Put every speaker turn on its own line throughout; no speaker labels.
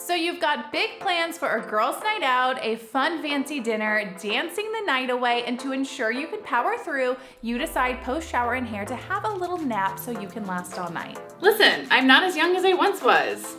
So you've got big plans for a girls' night out, a fun fancy dinner, dancing the night away, and to ensure you can power through, you decide post-shower and hair to have a little nap so you can last all night.
Listen, I'm not as young as I once was.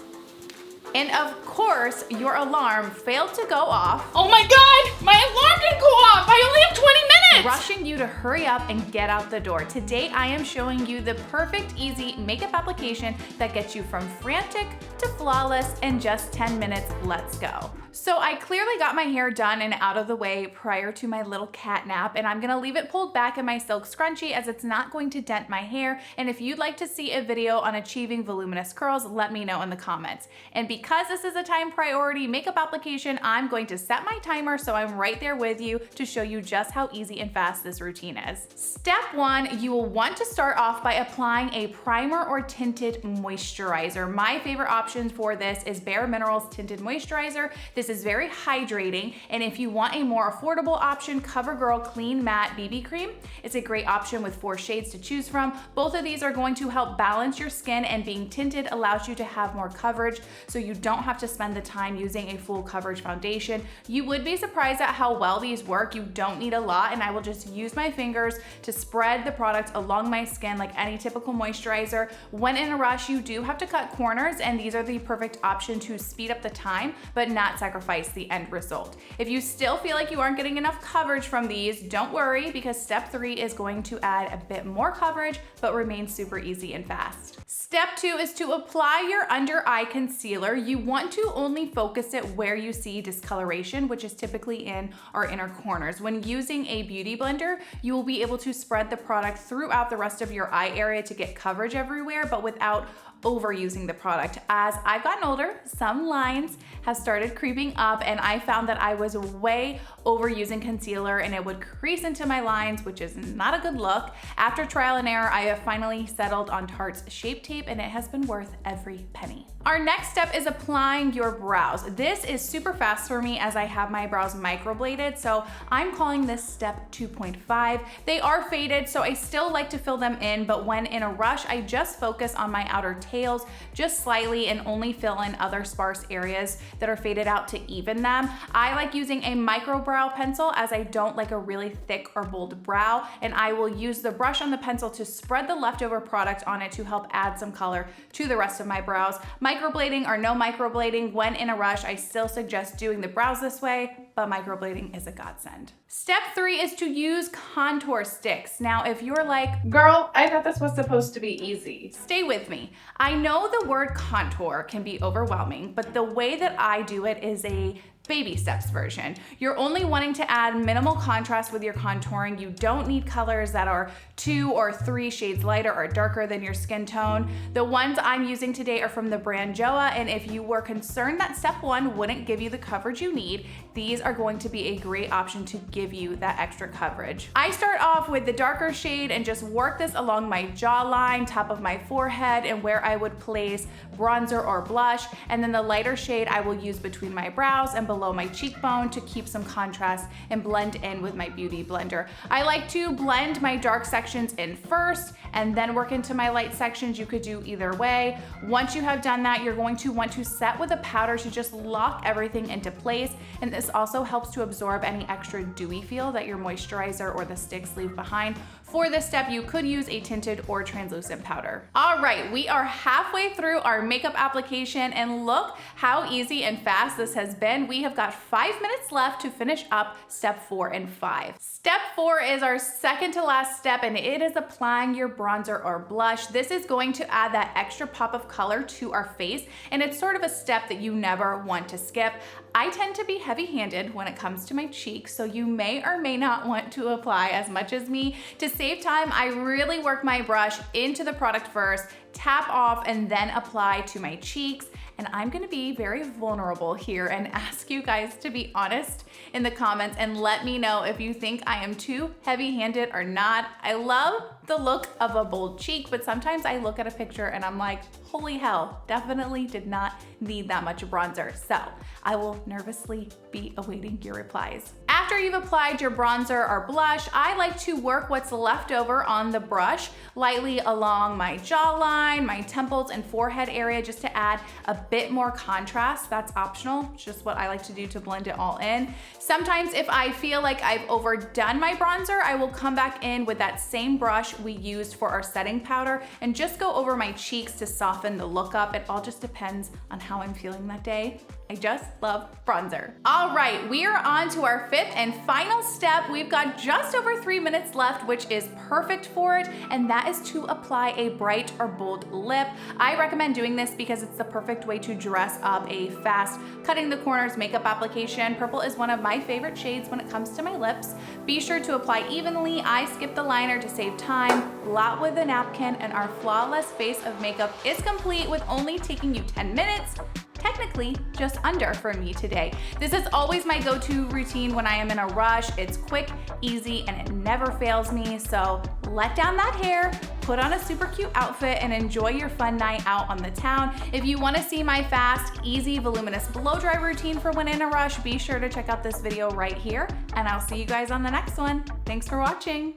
And of course, your alarm failed to go off.
Oh my God, my alarm didn't go off. I only have 20 minutes.
Rushing you to hurry up and get out the door. Today, I am showing you the perfect, easy makeup application that gets you from frantic to flawless in just 10 minutes. Let's go. So I clearly got my hair done and out of the way prior to my little cat nap, and I'm gonna leave it pulled back in my silk scrunchie as it's not going to dent my hair. And if you'd like to see a video on achieving voluminous curls, let me know in the comments. And because this is a time priority makeup application, I'm going to set my timer so I'm right there with you to show you just how easy and fast this routine is. Step 1, you will want to start off by applying a primer or tinted moisturizer. My favorite option for this is Bare Minerals Tinted Moisturizer. This is very hydrating, and if you want a more affordable option, CoverGirl Clean Matte BB Cream. It's a great option with 4 shades to choose from. Both of these are going to help balance your skin, and being tinted allows you to have more coverage, so you don't have to spend the time using a full coverage foundation. You would be surprised at how well these work. You don't need a lot, and I will just use my fingers to spread the product along my skin like any typical moisturizer. When in a rush, you do have to cut corners, and these are the perfect option to speed up the time, but not sacrifice the end result. If you still feel like you aren't getting enough coverage from these, don't worry, because step 3 is going to add a bit more coverage, but remain super easy and fast. Step 2 is to apply your under eye concealer. You want to only focus it where you see discoloration, which is typically in our inner corners. When using a beauty blender, you will be able to spread the product throughout the rest of your eye area to get coverage everywhere, but without overusing the product. As I've gotten older, some lines have started creeping up, and I found that I was way overusing concealer and it would crease into my lines, which is not a good look. After trial and error, I have finally settled on Tarte's Shape Tape, and it has been worth every penny. Our next step is applying your brows. This is super fast for me as I have my brows microbladed, so I'm calling this step 2.5. They are faded, so I still like to fill them in, but when in a rush, I just focus on my outer tails just slightly and only fill in other sparse areas that are faded out to even them. I like using a micro brow pencil as I don't like a really thick or bold brow, and I will use the brush on the pencil to spread the leftover product on it to help add some color to the rest of my brows. Microblading or no microblading, when in a rush, I still suggest doing the brows this way, but microblading is a godsend. Step 3 is to use contour sticks. Now, if you're like,
girl, I thought this was supposed to be easy.
Stay with me. I know the word contour can be overwhelming, but the way that I do it is a baby steps version. You're only wanting to add minimal contrast with your contouring. You don't need colors that are 2 or 3 shades lighter or darker than your skin tone. The ones I'm using today are from the brand Joa, and if you were concerned that step 1 wouldn't give you the coverage you need, these are going to be a great option to give you that extra coverage. I start off with the darker shade and just work this along my jawline, top of my forehead, and where I would place bronzer or blush, and then the lighter shade I will use between my brows and below my cheekbone to keep some contrast and blend in with my beauty blender. I like to blend my dark sections in first and then work into my light sections. You could do either way. Once you have done that, you're going to want to set with a powder to just lock everything into place, and this also helps to absorb any extra dewy feel that your moisturizer or the sticks leave behind. For this step, you could use a tinted or translucent powder. All right, we are halfway through our makeup application, and look how easy and fast this has been. We have got 5 minutes left to finish up step 4 and 5. Step 4 is our second to last step, and it is applying your bronzer or blush. This is going to add that extra pop of color to our face, and it's sort of a step that you never want to skip. I tend to be heavy-handed when it comes to my cheeks, so you may or may not want to apply as much as me. To save time, I really work my brush into the product first, tap off, and then apply to my cheeks. And I'm gonna be very vulnerable here and ask you guys to be honest in the comments and let me know if you think I am too heavy-handed or not. I love the look of a bold cheek, but sometimes I look at a picture and I'm like, holy hell, definitely did not need that much bronzer. So I will nervously be awaiting your replies. After After you've applied your bronzer or blush, I like to work what's left over on the brush lightly along my jawline, my temples, and forehead area just to add a bit more contrast. That's optional, it's just what I like to do to blend it all in. Sometimes if I feel like I've overdone my bronzer, I will come back in with that same brush we used for our setting powder and just go over my cheeks to soften the look up. It all just depends on how I'm feeling that day. I just love bronzer. All right, we are on to our fifth and final step. We've got just over 3 minutes left, which is perfect for it, and that is to apply a bright or bold lip. I recommend doing this because it's the perfect way to dress up a fast, cutting the corners makeup application. Purple is one of my favorite shades when it comes to my lips. Be sure to apply evenly. I skip the liner to save time, blot with a napkin, and our flawless face of makeup is complete with only taking you 10 minutes. Technically just under for me today. This is always my go-to routine when I am in a rush. It's quick, easy, and it never fails me. So let down that hair, put on a super cute outfit, and enjoy your fun night out on the town. If you wanna see my fast, easy, voluminous blow dry routine for when in a rush, be sure to check out this video right here, and I'll see you guys on the next one. Thanks for watching.